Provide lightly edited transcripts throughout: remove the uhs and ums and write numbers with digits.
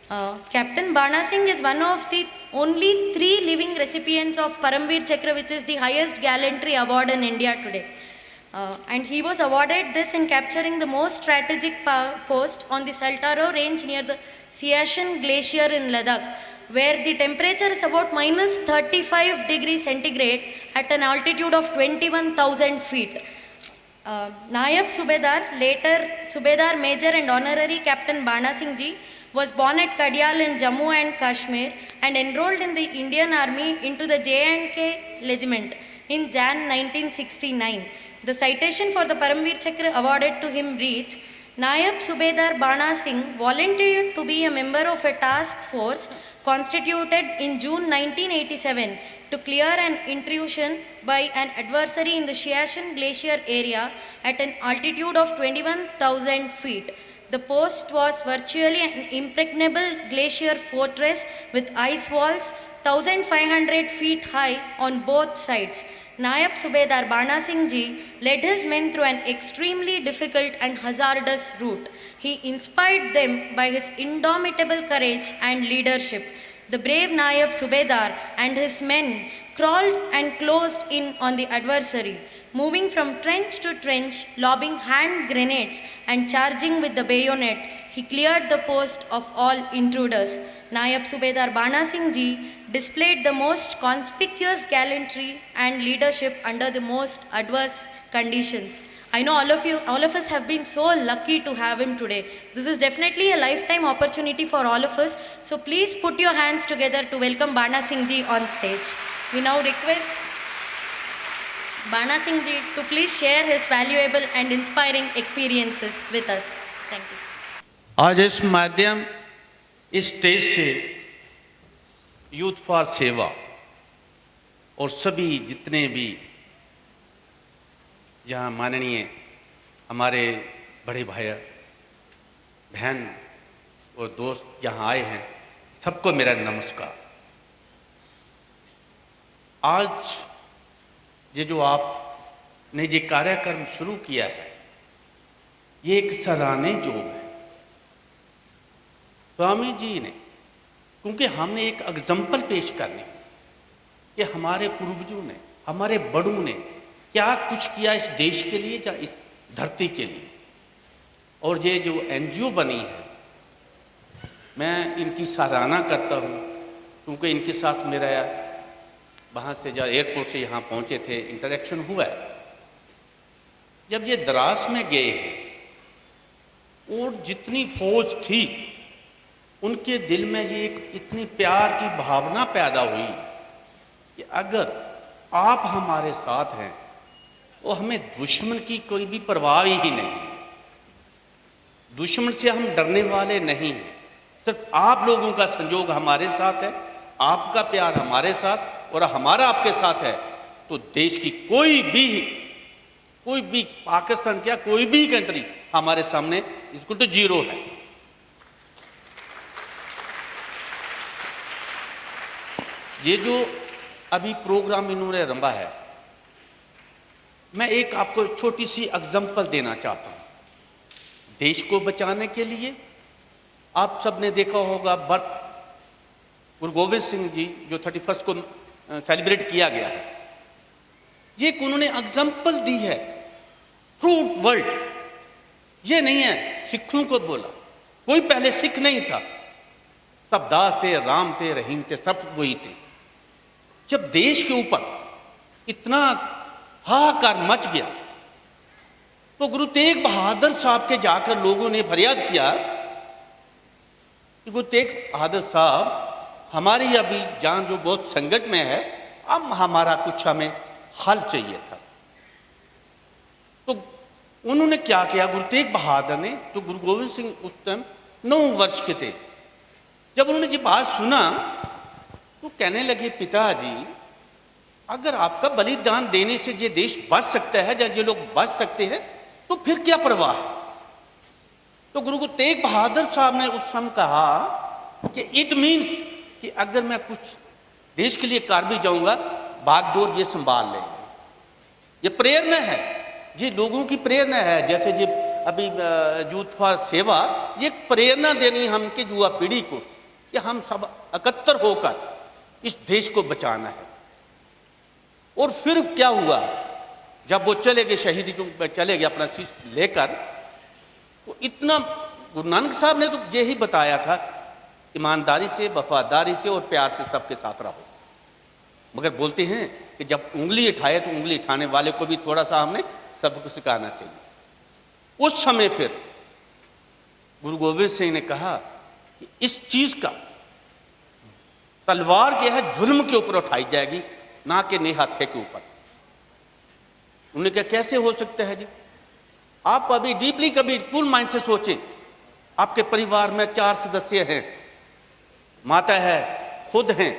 Captain Bana Singh is one of the only 3 living recipients of Paramveer Chakra, which is the highest gallantry award in India today. And he was awarded this in capturing the most strategic post on the Saltaro range near the Siachen Glacier in Ladakh, where the temperature is about minus 35 degrees centigrade at an altitude of 21,000 feet. Nayab Subedar, later Subedar Major and Honorary Captain Bana Singh Ji, was born at Kadyal in Jammu and Kashmir and enrolled in the Indian Army into the J&K Regiment in Jan 1969. The citation for the Paramveer Chakra awarded to him reads, Nayab Subedar Bana Singh volunteered to be a member of a task force constituted in June 1987 to clear an intrusion by an adversary in the Siachen Glacier area at an altitude of 21,000 feet. The post was virtually an impregnable glacier fortress with ice walls 1,500 feet high on both sides. Nayab Subedar Bana Singh Ji led his men through an extremely difficult and hazardous route. He inspired them by his indomitable courage and leadership. The brave Nayab Subedar and his men crawled and closed in on the adversary, moving from trench to trench, lobbing hand grenades and charging with the bayonet. He cleared the post of all intruders. Nayab Subedar Bana Singh Ji displayed the most conspicuous gallantry and leadership under the most adverse conditions. I know all of us have been so lucky to have him today. This is definitely a lifetime opportunity for all of us. So please put your hands together to welcome Bana Singh Ji on stage. We now request Bana Singh Ji to please share his valuable and inspiring experiences with us. Thank you. आज इस माध्यम इस stage से youth for सेवा और सभी जितने भी यहाँ माननीय हमारे बड़े भाई बहन और दोस्त यहाँ आए हैं, सबको मेरा नमस्कार। आज ये जो आपने ये कार्यक्रम शुरू किया है, ये एक सराहनीय योग है स्वामी जी ने, क्योंकि हमने एक एग्जाम्पल पेश करनी कि हमारे पूर्वजों ने, हमारे बड़ों ने क्या कुछ किया इस देश के लिए या इस धरती के लिए। और ये जो एनजीओ बनी है, मैं इनकी सराहना करता हूँ, क्योंकि इनके साथ मेरा वहाँ से जब एयरपोर्ट से यहाँ पहुँचे थे इंटरेक्शन हुआ है। जब ये द्रास में गए हैं और जितनी फौज थी उनके दिल में ये एक इतनी प्यार की भावना पैदा हुई कि अगर आप हमारे साथ हैं तो हमें दुश्मन की कोई भी परवाह ही नहीं है, दुश्मन से हम डरने वाले नहीं हैं। सिर्फ आप लोगों का संयोग हमारे साथ है, आपका प्यार हमारे साथ और हमारा आपके साथ है, तो देश की कोई भी पाकिस्तान क्या कोई भी कंट्री हमारे सामने इसको तो जीरो है। ये जो अभी प्रोग्राम इन्होंने रंभा है, मैं एक आपको छोटी सी एग्जांपल देना चाहता हूँ। देश को बचाने के लिए आप सब ने देखा होगा बर्थ गुरु गोविंद सिंह जी जो 31 को सेलिब्रेट किया गया है, ये उन्होंने एग्जांपल दी है थ्रू वर्ल्ड। ये नहीं है सिखों को बोला, कोई पहले सिख नहीं था, सब दास थे, राम थे, रहीम थे, सब वही थे। जब देश के ऊपर इतना हाहाकार मच गया तो गुरु तेग बहादुर साहब के जाकर लोगों ने फरियाद किया कि गुरु तेग बहादुर साहब हमारी अभी जान जो बहुत संकट में है, अब हमारा कुछ हमें हल चाहिए था। तो उन्होंने क्या किया, गुरु तेग बहादुर ने, तो गुरु गोविंद सिंह उस टाइम 9 वर्ष के थे, जब उन्होंने ये बात सुना तो कहने लगे पिताजी अगर आपका बलिदान देने से ये देश बच सकता है या ये लोग बच सकते हैं तो फिर क्या परवाह है। तो गुरु तेग बहादुर साहब ने उस समय कहा कि इट मीन्स कि अगर मैं कुछ देश के लिए कर भी जाऊंगा, बागडोर ये संभाल लेंगे। ये प्रेरणा है, ये लोगों की प्रेरणा है। जैसे ये अभी यूथ फॉर सेवा, ये प्रेरणा देनी हमके युवा पीढ़ी को कि हम सब एकत्र होकर इस देश को बचाना है। और फिर क्या हुआ, जब वो चले गए शहीदी चौक पे चले गए अपना शीश लेकर, तो इतना गुरु नानक साहब ने तो यही बताया था, ईमानदारी से, वफादारी से और प्यार से सबके साथ रहो। मगर बोलते हैं कि जब उंगली उठाए तो उंगली उठाने वाले को भी थोड़ा सा हमने सबको सिखाना चाहिए। उस समय फिर गुरु गोविंद सिंह ने कहा कि इस चीज का तलवार के है जुल्म के ऊपर उठाई जाएगी, ना कि निहत्थे के ऊपर। उन्होंने कहा कैसे हो सकता है जी, आप अभी डीपली कभी फुल माइंड से सोचें, आपके परिवार में 4 सदस्य हैं, माता है, खुद हैं,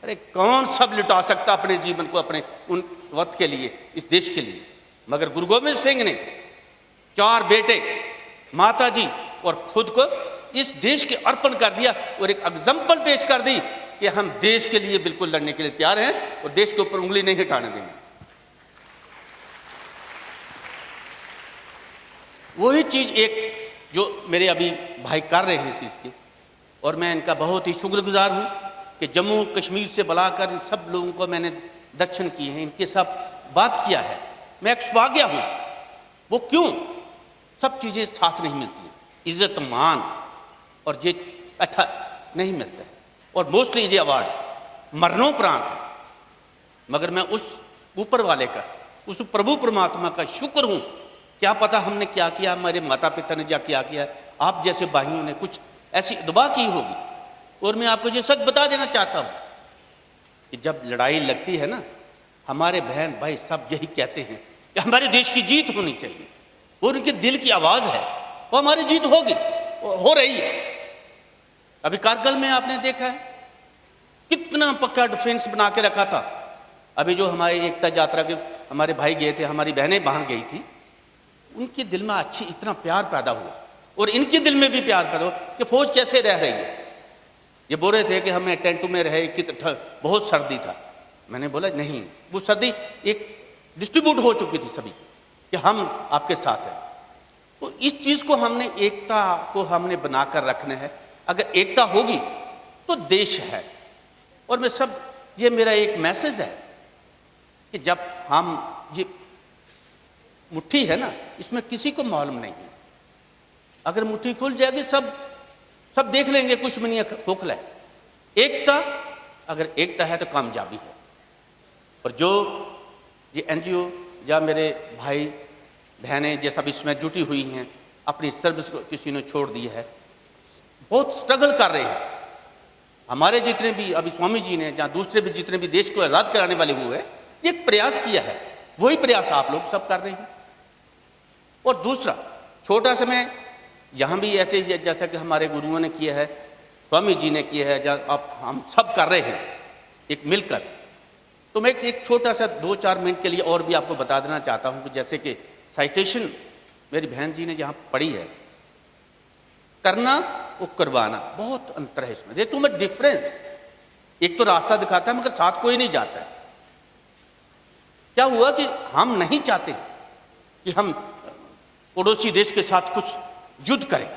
अरे कौन सब लुटा सकता अपने जीवन को अपने उन वक्त के लिए, इस देश के लिए। मगर गुरु गोविंद सिंह ने 4 बेटे, माता जी और खुद को इस देश के अर्पण कर दिया और एक एग्जाम्पल पेश कर दी कि हम देश के लिए बिल्कुल लड़ने के लिए तैयार हैं और देश के ऊपर उंगली नहीं हटाने देंगे। वही चीज एक जो मेरे अभी भाई कर रहे हैं इस चीज की, और मैं इनका बहुत ही शुक्रगुजार हूं कि जम्मू कश्मीर से बुलाकर इन सब लोगों को मैंने दर्शन किए हैं, इनके साथ बात किया है। मैं एक सौभाग्य हूं। वो क्यों, सब चीजें साथ नहीं मिलती हैं, इज्जत मान और ये अच्छा नहीं मिलता है, और मोस्टली ये अवार्ड मरणोपरांत है। मगर मैं उस ऊपर वाले का, उस प्रभु परमात्मा का शुक्र हूं। क्या पता हमने क्या किया, हमारे माता पिता ने क्या किया, आप जैसे भाइयों ने कुछ ऐसी दुआ की होगी। और मैं आपको ये सच बता देना चाहता हूं कि जब लड़ाई लगती है ना, हमारे बहन भाई सब यही कहते हैं कि हमारे देश की जीत होनी चाहिए, और उनके दिल की आवाज है, वो हमारी जीत होगी, हो रही है। अभी कारगिल में आपने देखा है कितना पक्का डिफेंस बना के रखा था। अभी जो हमारे एकता यात्रा के हमारे भाई गए थे, हमारी बहनें वहां गई थी, उनके दिल में अच्छी इतना प्यार पैदा हुआ, और इनके दिल में भी प्यार पैदा हुआ कि फौज कैसे रह रही है। ये बोल रहे थे कि हमें टेंट में रहे कि बहुत सर्दी था। मैंने बोला नहीं, वो सर्दी एक डिस्ट्रीब्यूट हो चुकी थी सभी कि हम आपके साथ हैं। तो इस चीज को हमने, एकता को हमने बनाकर रखना है। अगर एकता होगी तो देश है। और मैं सब, ये मेरा एक मैसेज है कि जब हम, ये मुट्ठी है ना, इसमें किसी को मालूम नहीं है। अगर मुट्ठी खुल जाएगी सब देख लेंगे, कुछ भी नहीं खोखला है। एकता, अगर एकता है तो कामयाबी है। और जो ये एनजीओ या मेरे भाई बहनें ये सब इसमें जुटी हुई हैं, अपनी सर्विस को किसी ने छोड़ दी है, बहुत स्ट्रगल कर रहे हैं। हमारे जितने भी अभी स्वामी जी ने या दूसरे भी जितने भी देश को आज़ाद कराने वाले हुए, एक प्रयास किया है, वही प्रयास आप लोग सब कर रहे हैं। और दूसरा छोटा सा, मैं यहाँ भी ऐसे जैसा कि हमारे गुरुओं ने किया है, स्वामी जी ने किया है, आप हम सब कर रहे हैं एक मिलकर। तो मैं एक छोटा सा 2-4 मिनट के लिए और भी आपको बता देना चाहता हूँ कि जैसे कि साइटेशन मेरी बहन जी ने जहाँ पढ़ी है, करना और करवाना, बहुत अंतर है इसमें। देखो मैं डिफरेंस, एक तो रास्ता दिखाता है मगर साथ कोई नहीं जाता है। क्या हुआ कि हम नहीं चाहते कि हम पड़ोसी देश के साथ कुछ युद्ध करें।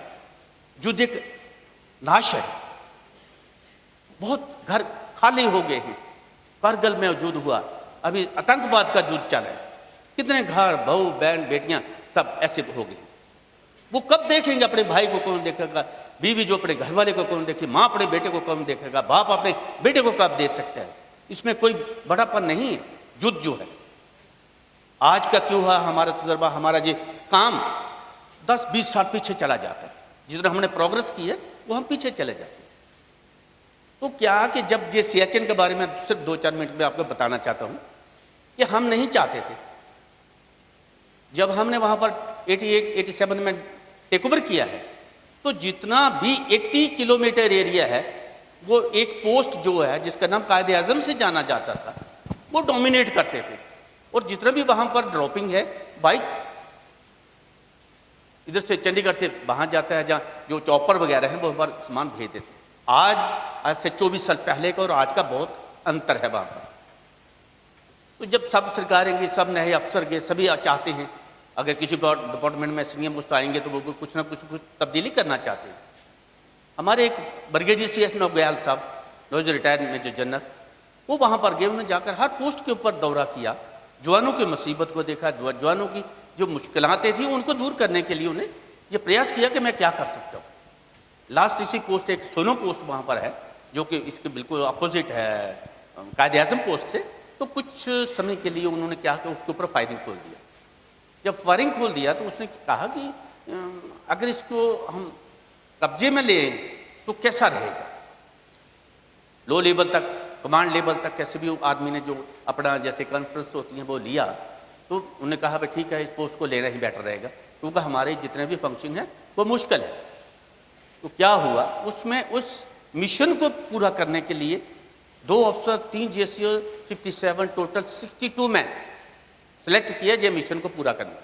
युद्ध एक नाश है, बहुत घर खाली हो गए हैं। कारगिल में युद्ध हुआ, अभी आतंकवाद का युद्ध चल रहा है, कितने घर, बहू बहन बेटियां सब ऐसे हो गए। वो कब देखेंगे अपने भाई को, कौन देखेगा, बीवी जो अपने घर वाले को कौन देखे, माँ अपने बेटे को कौन देखेगा, बाप अपने बेटे को कब दे सकता है। इसमें कोई बड़ापन नहीं है। युद्ध जो है आज का क्यों हुआ, हमारा तजुर्बा, हमारा ये काम 10-20 साल पीछे चला जाता है। जितना हमने प्रोग्रेस की है वो हम पीछे चले जाते हैं। तो क्या कि जब ये सियाचिन के बारे में सिर्फ 2-4 मिनट में आपको बताना चाहता हूँ कि हम नहीं चाहते थे, जब हमने वहाँ पर 88-87 में टेक ओवर किया है, तो जितना भी 80 किलोमीटर एरिया है, वो एक पोस्ट जो है जिसका नाम कायदे आजम से जाना जाता था, वो डोमिनेट करते थे। और जितना भी वहाँ पर ड्रॉपिंग है, बाइक इधर से चंडीगढ़ से वहाँ जाता है, जहाँ जो चॉपर वगैरह हैं वो पर सामान भेज देते। आज से 24 साल पहले का और आज का बहुत अंतर है वहाँ पर। तो जब सब सरकारें गई, सब नए अफसर गए, सभी चाहते हैं अगर किसी डिपार्टमेंट में सीनियर मोस्ट आएंगे तो वो कुछ ना कुछ तब्दीली करना चाहते हैं। हमारे एक ब्रिगेडियर CS नौग्याल साहब, जो रिटायर्ड मेजर जनरल, वो वहाँ पर गए, उन्होंने जाकर हर पोस्ट के ऊपर दौरा किया, जवानों की मुसीबत को देखा, जवानों की जो मुश्किलातें थी उनको दूर करने के लिए उन्हें ये प्रयास किया कि मैं क्या कर सकता हूँ। लास्ट इसी पोस्ट एक सोनो पोस्ट वहाँ पर है, जो कि इसके बिल्कुल अपोजिट है कायदे आज़म पोस्ट से। तो कुछ समय के लिए उन्होंने क्या कि उसके ऊपर फायरिंग खोल दिया। जब फायरिंग खोल दिया तो उसने कहा कि अगर इसको हम कब्जे में लें तो कैसा रहेगा। लो लेवल तक, कमांड लेवल तक कैसे भी आदमी ने जो अपना जैसे कॉन्फ्रेंस होती है वो लिया, तो उन्होंने कहा भाई ठीक है, इस पोस्ट को लेना ही बेटर रहेगा, क्योंकि हमारे जितने भी फंक्शन हैं वो मुश्किल है। तो क्या हुआ, उसमें उस मिशन को पूरा करने के लिए 2 अफसर, 3 GSO, 57, टोटल 62 मैन सेलेक्ट किया ये मिशन को पूरा करना।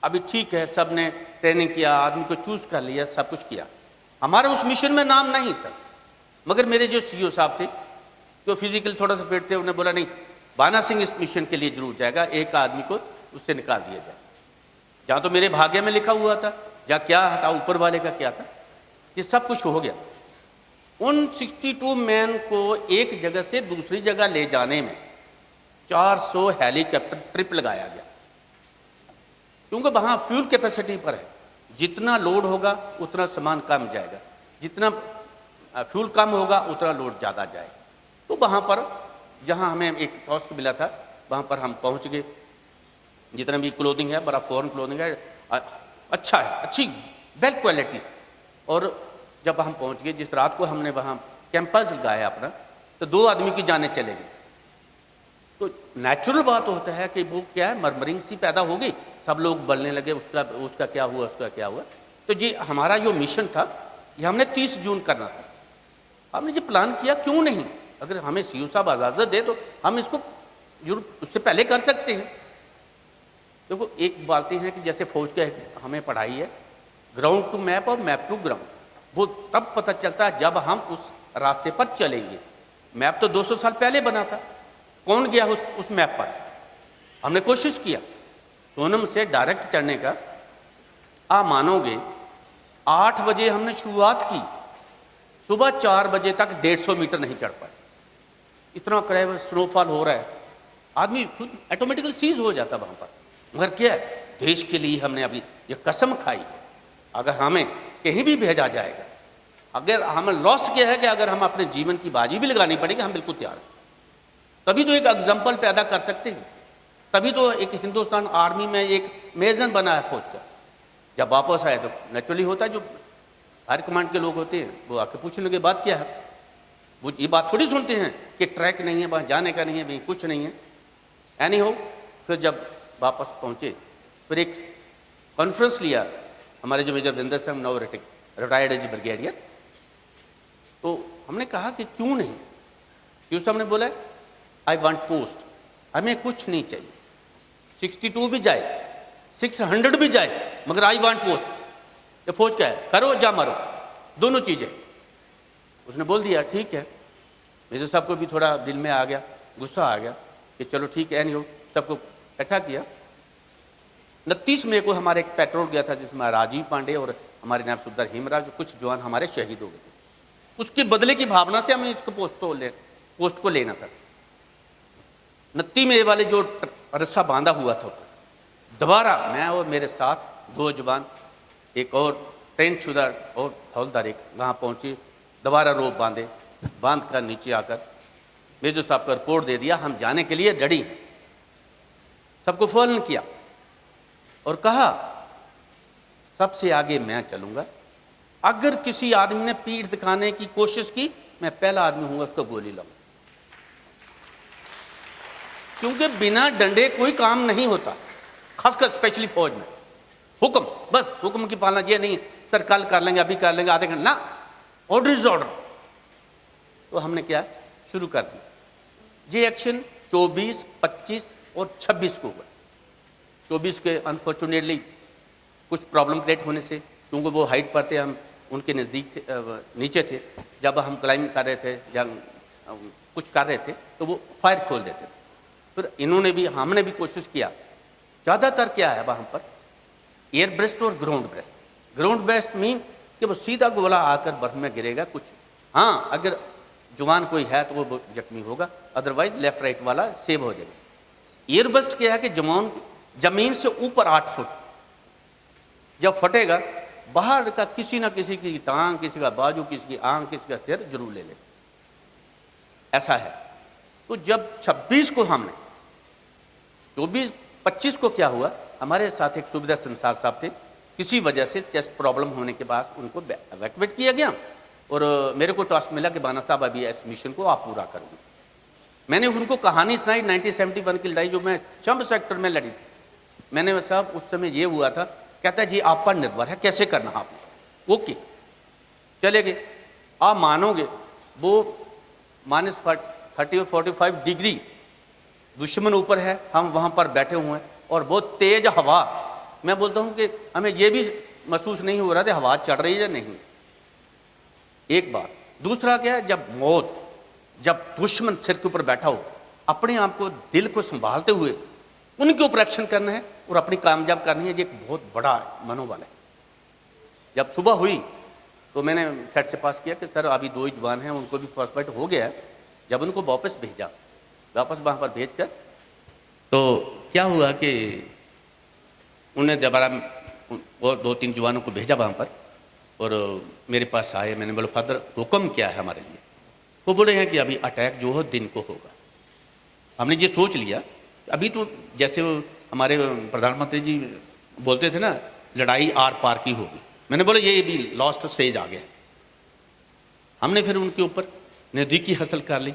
अभी ठीक है, सब ने ट्रेनिंग किया, आदमी को चूज कर लिया, सब कुछ किया, हमारा उस मिशन में नाम नहीं था। मगर मेरे जो CO साहब थे, जो फिजिकल थोड़ा सा फिट थे, उन्होंने बोला नहीं, बाना सिंह इस मिशन के लिए जरूर जाएगा, एक आदमी को उससे निकाल दिया जाए। जहाँ तो मेरे भाग्य में लिखा हुआ था, जहाँ क्या था, ऊपर वाले का क्या था, ये सब कुछ हो गया। उन 62 मैन को एक जगह से दूसरी जगह ले जाने में 400 हेलीकॉप्टर ट्रिप लगाया गया, क्योंकि वहाँ फ्यूल कैपेसिटी पर है, जितना लोड होगा उतना सामान कम जाएगा, जितना फ्यूल कम होगा उतना लोड ज़्यादा जाएगा। तो वहाँ पर जहाँ हमें एक टास्क मिला था, वहाँ पर हम पहुँच गए। जितना भी क्लोथिंग है, बड़ा फॉरेन क्लोथिंग है, अच्छा है, अच्छी वेल क्वालिटी। और जब हम पहुँच गए, जिस रात को हमने वहाँ कैंपस लगाया अपना, तो 2 आदमी की जानें चले गई। तो नेचुरल बात होता है कि वो क्या है, मरमरिंग सी पैदा हो गई, सब लोग बोलने लगे उसका क्या हुआ, उसका क्या हुआ। तो जी हमारा जो मिशन था ये हमने 30 जून करना था। हमने ये प्लान किया, क्यों नहीं, अगर हमें CO साहब इजाज़त दे तो हम इसको जरूर उससे पहले कर सकते हैं। देखो तो एक बातें हैं कि जैसे फौज के हमें पढ़ाई है, ग्राउंड टू मैप और मैप टू ग्राउंड, वो तब पता चलता है जब हम उस रास्ते पर चलेंगे। मैप तो 200 साल पहले बना था, कौन गया उस मैप पर। हमने कोशिश किया सोनम से डायरेक्ट चढ़ने का, आप मानोगे 8 बजे हमने शुरुआत की, सुबह 4 बजे तक 150 मीटर नहीं चढ़ पाए। इतना कड़े स्नोफॉल हो रहा है, आदमी खुद ऑटोमेटिकली सीज हो जाता वहाँ पर। मगर क्या है, देश के लिए हमने अभी ये कसम खाई है, अगर हमें कहीं भी भेजा जाएगा, अगर हमें लॉस्ट किया है कि अगर हम अपने जीवन की बाजी भी लगानी पड़ेगी, हम बिल्कुल तैयार हैं। तभी तो एक एग्जाम्पल पैदा कर सकते हैं, तभी तो एक हिंदुस्तान आर्मी में एक मेजन बना है फौज का। जब वापस आए तो नेचुरली होता है, जो हायर कमांड के लोग होते हैं वो आके पूछने लगे बात क्या है। वो ये बात थोड़ी सुनते हैं कि ट्रैक नहीं है, वहाँ जाने का नहीं है, भाई कुछ नहीं है। एनी हो, फिर जब वापस पहुँचे, फिर एक कॉन्फ्रेंस लिया हमारे जो मेजर विंदर सिंह, नौ रिटायर्ड एज ब्रिगेडियर। तो हमने कहा कि क्यों नहीं, क्यों साहब ने बोला आई वांट पोस्ट, हमें कुछ नहीं चाहिए, 62 भी जाए, 600 भी जाए, मगर आई वांट पोस्ट। ये फौज क्या है, करो जा मारो, दोनों चीज़ें। उसने बोल दिया ठीक है। मेजर साहब को भी थोड़ा दिल में आ गया, गुस्सा आ गया कि चलो ठीक है, नहीं हो, सबको इकट्ठा किया। 29 मई को हमारे एक पेट्रोल गया था, जिसमें राजीव पांडे और हमारे नायब सुबेदार हेमराज, कुछ जवान हमारे शहीद हो गए थे। उसके बदले की भावना से हमें इसको पोस्ट को लेना था। 29 मई वाले जो रस्सा बांधा हुआ था, दोबारा मैं और मेरे साथ 2 जवान, एक और ट्रेन शुदा और हवलदार एक वहाँ पहुँचे, दोबारा रोप बांध कर नीचे आकर मेजर साहब को रिपोर्ट दे दिया, हम जाने के लिए रेडी हैं। सबको फोन किया और कहा सबसे आगे मैं चलूंगा, अगर किसी आदमी ने पीठ दिखाने की कोशिश की, मैं पहला आदमी हूंगा उसको गोली लाऊंगा। क्योंकि बिना डंडे कोई काम नहीं होता, खासकर स्पेशली फौज में। हुक्म, बस हुक्म की पालना, ये नहीं सर कल कर लेंगे, अभी कर लेंगे, आधे घंटे ना, ऑर्डर इज ऑर्डर। तो हमने क्या शुरू कर दिया। ये एक्शन 24, 25 और 26 को हुआ। 24 के अनफॉर्चुनेटली कुछ प्रॉब्लम क्रिएट होने से, क्योंकि वो हाइट पर थे, हम उनके नज़दीक थे, नीचे थे, जब हम क्लाइंब कर रहे थे या कुछ कर रहे थे तो वो फायर खोल देते थे। फिर इन्होंने भी, हमने भी कोशिश किया। ज़्यादातर क्या है वहाँ पर एयर ब्रेस्ट और ground breast. Ground breast mean कि वो सीधा गोला आकर बर्फ में गिरेगा कुछ, हाँ अगर जवान कोई है तो वो जख्मी होगा, अदरवाइज लेफ्ट राइट वाला सेव हो जाएगा। एयरबस्ट क्या है कि जवान जमीन से ऊपर 8 फुट जब फटेगा, बाहर का किसी ना किसी की टांग, किसी का बाजू, किसी की आंख, किसी का सिर जरूर ले लेगा, ऐसा है। तो जब 26 को हमने 24-25 को क्या हुआ, हमारे साथ एक सुविधा संसार साहब थे, किसी वजह से चेस्ट प्रॉब्लम होने के बाद उनको एवैक्यूएट किया गया और मेरे को टास्क मिला कि बाना साहब अभी इस मिशन को आप पूरा करोगे। मैंने उनको कहानी सुनाई 1971 की लड़ाई जो मैं चंब सेक्टर में लड़ी थी। मैंने साहब उस समय ये हुआ था, कहता है जी आप पर निर्भर है कैसे करना आपने। ओके चले गए, आप मानोगे वो -30 और 45 डिग्री दुश्मन ऊपर है, हम वहाँ पर बैठे हुए हैं और बहुत तेज हवा। मैं बोलता हूँ कि हमें ये भी महसूस नहीं हो रहा था हवा चढ़ रही है या नहीं। एक बार दूसरा क्या है, जब मौत, जब दुश्मन सिर के ऊपर बैठा हो, अपने आप को दिल को संभालते हुए उनके ऊपर एक्शन करना है और अपनी कामयाब करनी है, ये एक बहुत बड़ा मनोबल है। जब सुबह हुई तो मैंने सेट से पास किया कि सर अभी 2 ही जवान हैं, उनको भी फर्स्ट बाइट हो गया है। जब उनको वापस भेजा, वापस वहाँ पर भेज कर तो क्या हुआ कि उन्हें दोबारा और 2-3 जवानों को भेजा वहाँ पर और मेरे पास आए। मैंने बोला फादर हुक्म क्या है हमारे लिए। वो बोले हैं कि अभी अटैक जो हो दिन को होगा। हमने ये सोच लिया अभी तो जैसे हमारे प्रधानमंत्री जी बोलते थे ना, लड़ाई आर पार की होगी। मैंने बोला ये भी लास्ट स्टेज आ गया। हमने फिर उनके ऊपर नज़दीकी हासिल कर ली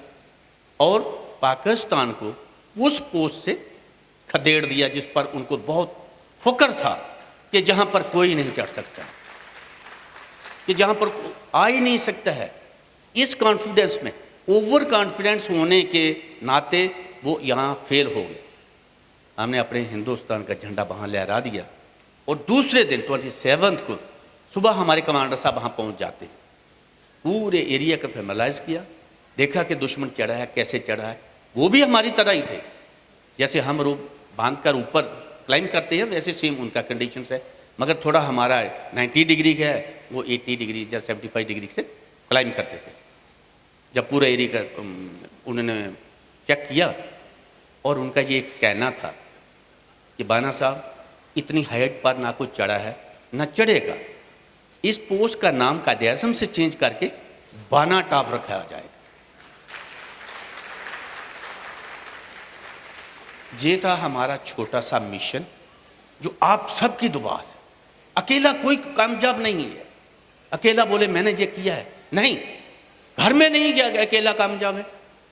और पाकिस्तान को उस पोस्ट से खदेड़ दिया जिस पर उनको बहुत फक्र था कि जहाँ पर कोई नहीं चढ़ सकता, कि जहाँ पर आ ही नहीं सकता है। इस कॉन्फिडेंस में, ओवर कॉन्फिडेंस होने के नाते वो यहाँ फेल हो गए। हमने अपने हिंदुस्तान का झंडा वहाँ लहरा दिया और दूसरे दिन 27 को सुबह हमारे कमांडर साहब वहाँ पहुँच जाते हैं। पूरे एरिया का फेमलाइज किया, देखा कि दुश्मन चढ़ा है, कैसे चढ़ा है। वो भी हमारी तरह ही थे, जैसे हम रोप बांध कर ऊपर क्लाइंब करते हैं वैसे सेम उनका कंडीशन है, मगर थोड़ा हमारा 90 डिग्री का है, वो 80 डिग्री या 75 डिग्री से क्लाइंब करते थे। जब पूरा एरिया का उन्होंने चेक किया और उनका ये कहना था कि बाना साहब इतनी हाइट पर ना कुछ चढ़ा है ना चढ़ेगा, इस पोस्ट का नाम कायदे-ए-आज़म से चेंज करके बाना टॉप रखा जाएगा। ये था हमारा छोटा सा मिशन जो आप सबकी दुआ से, अकेला कोई कामयाब नहीं है। अकेला बोले मैंने ये किया है, नहीं, घर में नहीं गया अकेला कामयाब है,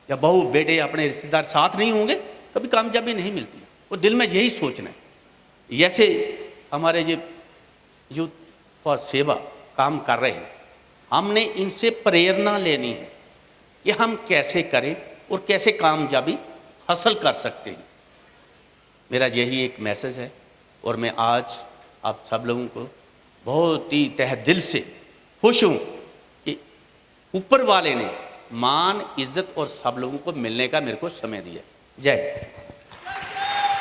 या बहू बेटे अपने रिश्तेदार साथ नहीं होंगे कभी कामयाबी नहीं मिलती। वो दिल में यही सोचना है। जैसे हमारे ये यूथ फॉर सेवा काम कर रहे हैं, हमने इनसे प्रेरणा लेनी है कि हम कैसे करें और कैसे कामयाबी हासिल कर सकते हैं। मेरा यही एक मैसेज है और मैं आज आप सब लोगों को बहुत ही तहे दिल से खुश हूँ कि ऊपर वाले ने मान, इज्जत और सब लोगों को मिलने का मेरे को समय दिया। जय हिंद।